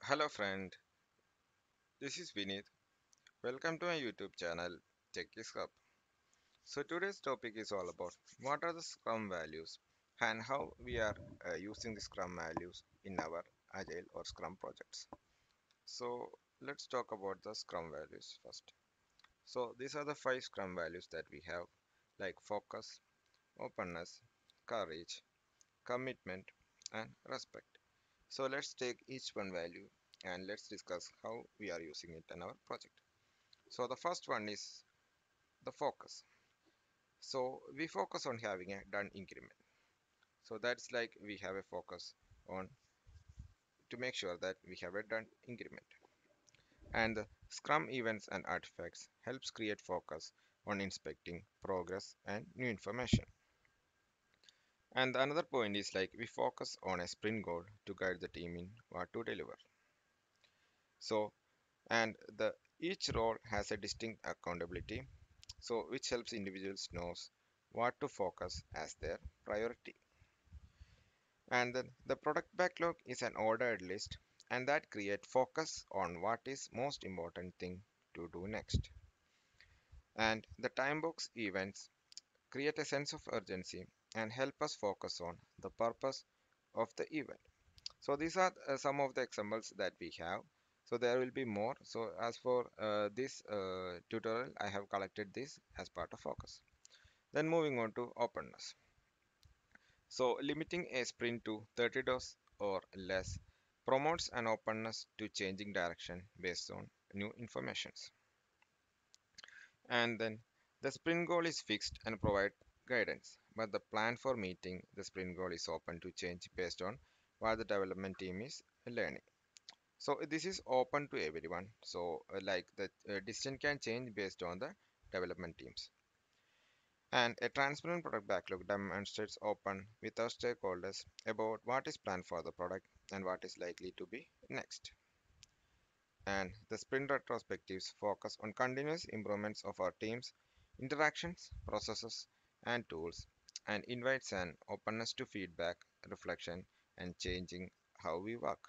Hello friend, this is Vinith. Welcome to my YouTube channel Tech is Hub. So today's topic is all about what are the Scrum values and how we are using the Scrum values in our Agile or Scrum projects. So let's talk about the Scrum values first. So these are the five Scrum values that we have like focus, openness, courage, commitment and respect. So let's take each one value and let's discuss how we are using it in our project. So the first one is the focus. So we focus on having a done increment. So that's like we have a focus on to make sure that we have a done increment. And the Scrum events and artifacts helps create focus on inspecting progress and new information. And the another point is like we focus on a sprint goal to guide the team in what to deliver. So and the each role has a distinct accountability, so which helps individuals knows what to focus as their priority. And then the product backlog is an ordered list and that create focus on what is most important thing to do next. And the time box events create a sense of urgency and help us focus on the purpose of the event. So these are some of the examples that we have. So there will be more. So as for this tutorial, I have collected this as part of focus. Then moving on to openness. So limiting a sprint to 30 days or less promotes an openness to changing direction based on new informations. And then the sprint goal is fixed and provide guidance, but the plan for meeting the sprint goal is open to change based on what the development team is learning. So this is open to everyone. So like the decision can change based on the development teams. And a transparent product backlog demonstrates open with our stakeholders about what is planned for the product and what is likely to be next. And the sprint retrospectives focus on continuous improvements of our team's interactions, processes, and tools, and invites an openness to feedback, reflection, and changing how we work.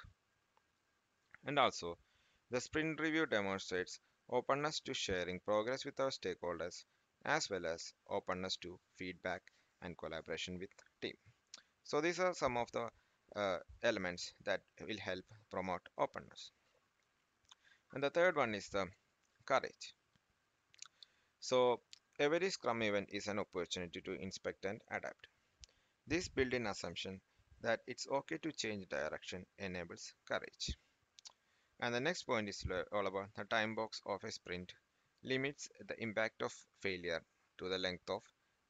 And also, the sprint review demonstrates openness to sharing progress with our stakeholders, as well as openness to feedback and collaboration with team. So these are some of the elements that will help promote openness. And the third one is the courage. So every Scrum event is an opportunity to inspect and adapt. This built-in assumption that it's okay to change direction enables courage. And the next point is all about the time box of a sprint limits the impact of failure to the length of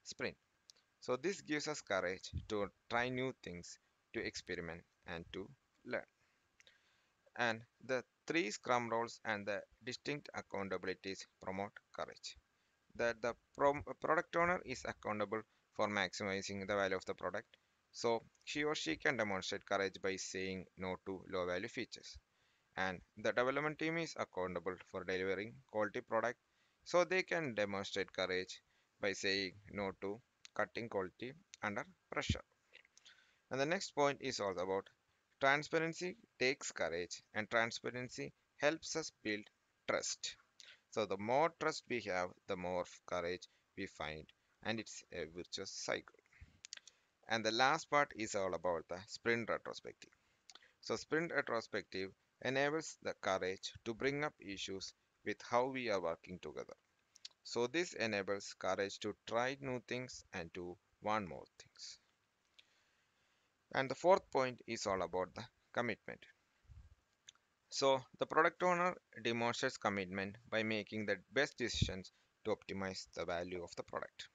sprint. So this gives us courage to try new things, to experiment and to learn. And the three Scrum roles and the distinct accountabilities promote courage. That the product owner is accountable for maximizing the value of the product. So he or she can demonstrate courage by saying no to low value features. And the development team is accountable for delivering quality product. So they can demonstrate courage by saying no to cutting quality under pressure. And the next point is all about transparency takes courage and transparency helps us build trust. So the more trust we have, the more courage we find, and it's a virtuous cycle. And the last part is all about the sprint retrospective. So sprint retrospective enables the courage to bring up issues with how we are working together. So this enables courage to try new things and to want more things. And the fourth point is all about the commitment. So the product owner demonstrates commitment by making the best decisions to optimize the value of the product.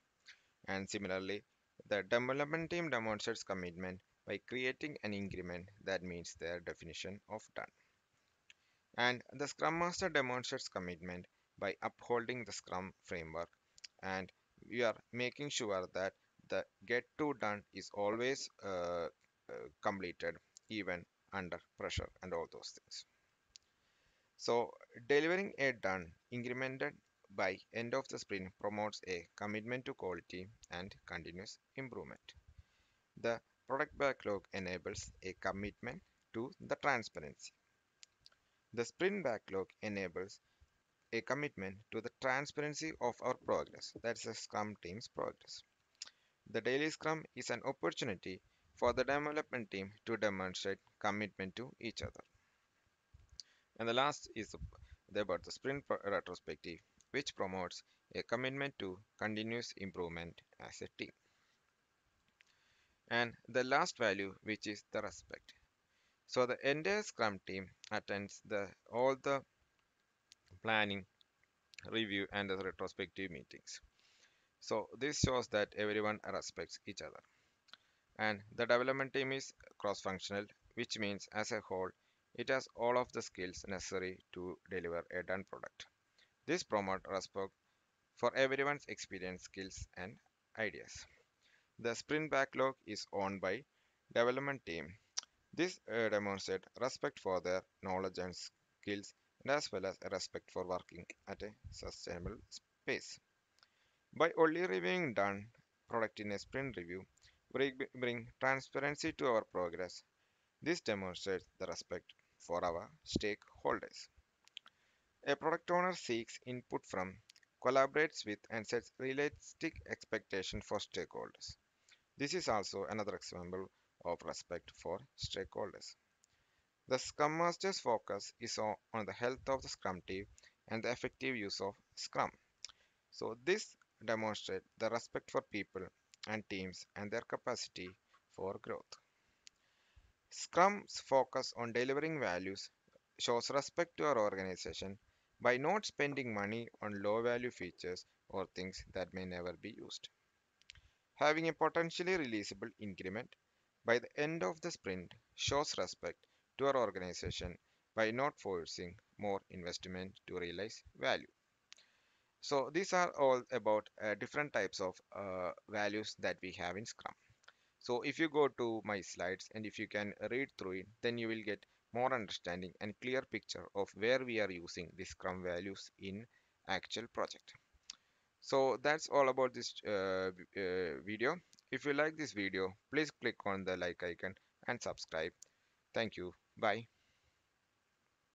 And similarly, the development team demonstrates commitment by creating an increment that meets their definition of done. And the Scrum Master demonstrates commitment by upholding the Scrum framework, and we are making sure that the get to done is always completed even under pressure and all those things. So delivering a done incremented by end of the sprint promotes a commitment to quality and continuous improvement. The product backlog enables a commitment to the transparency. The sprint backlog enables a commitment to the transparency of our progress. That's the Scrum team's progress. The daily Scrum is an opportunity for the development team to demonstrate commitment to each other. And the last is about the sprint retrospective, which promotes a commitment to continuous improvement as a team. And the last value, which is the respect. So the entire Scrum team attends all the planning, review, and the retrospective meetings. So this shows that everyone respects each other. And the development team is cross-functional, which means as a whole, it has all of the skills necessary to deliver a done product. This promotes respect for everyone's experience, skills, and ideas. The sprint backlog is owned by development team. This demonstrates respect for their knowledge and skills, and as well as a respect for working at a sustainable pace. By only reviewing done product in a sprint review, we bring transparency to our progress. This demonstrates the respect for our stakeholders. A product owner seeks input from, collaborates with, and sets realistic expectations for stakeholders. This is also another example of respect for stakeholders. The Scrum Master's focus is on the health of the Scrum team and the effective use of Scrum. So, this demonstrates the respect for people and teams and their capacity for growth. Scrum's focus on delivering values shows respect to our organization by not spending money on low value features or things that may never be used. Having a potentially releasable increment by the end of the sprint shows respect to our organization by not forcing more investment to realize value. So these are all about different types of values that we have in Scrum. So if you go to my slides and if you can read through it, then you will get more understanding and clear picture of where we are using the Scrum values in actual project. So that's all about this video. If you like this video, please click on the like icon and subscribe. Thank you. Bye.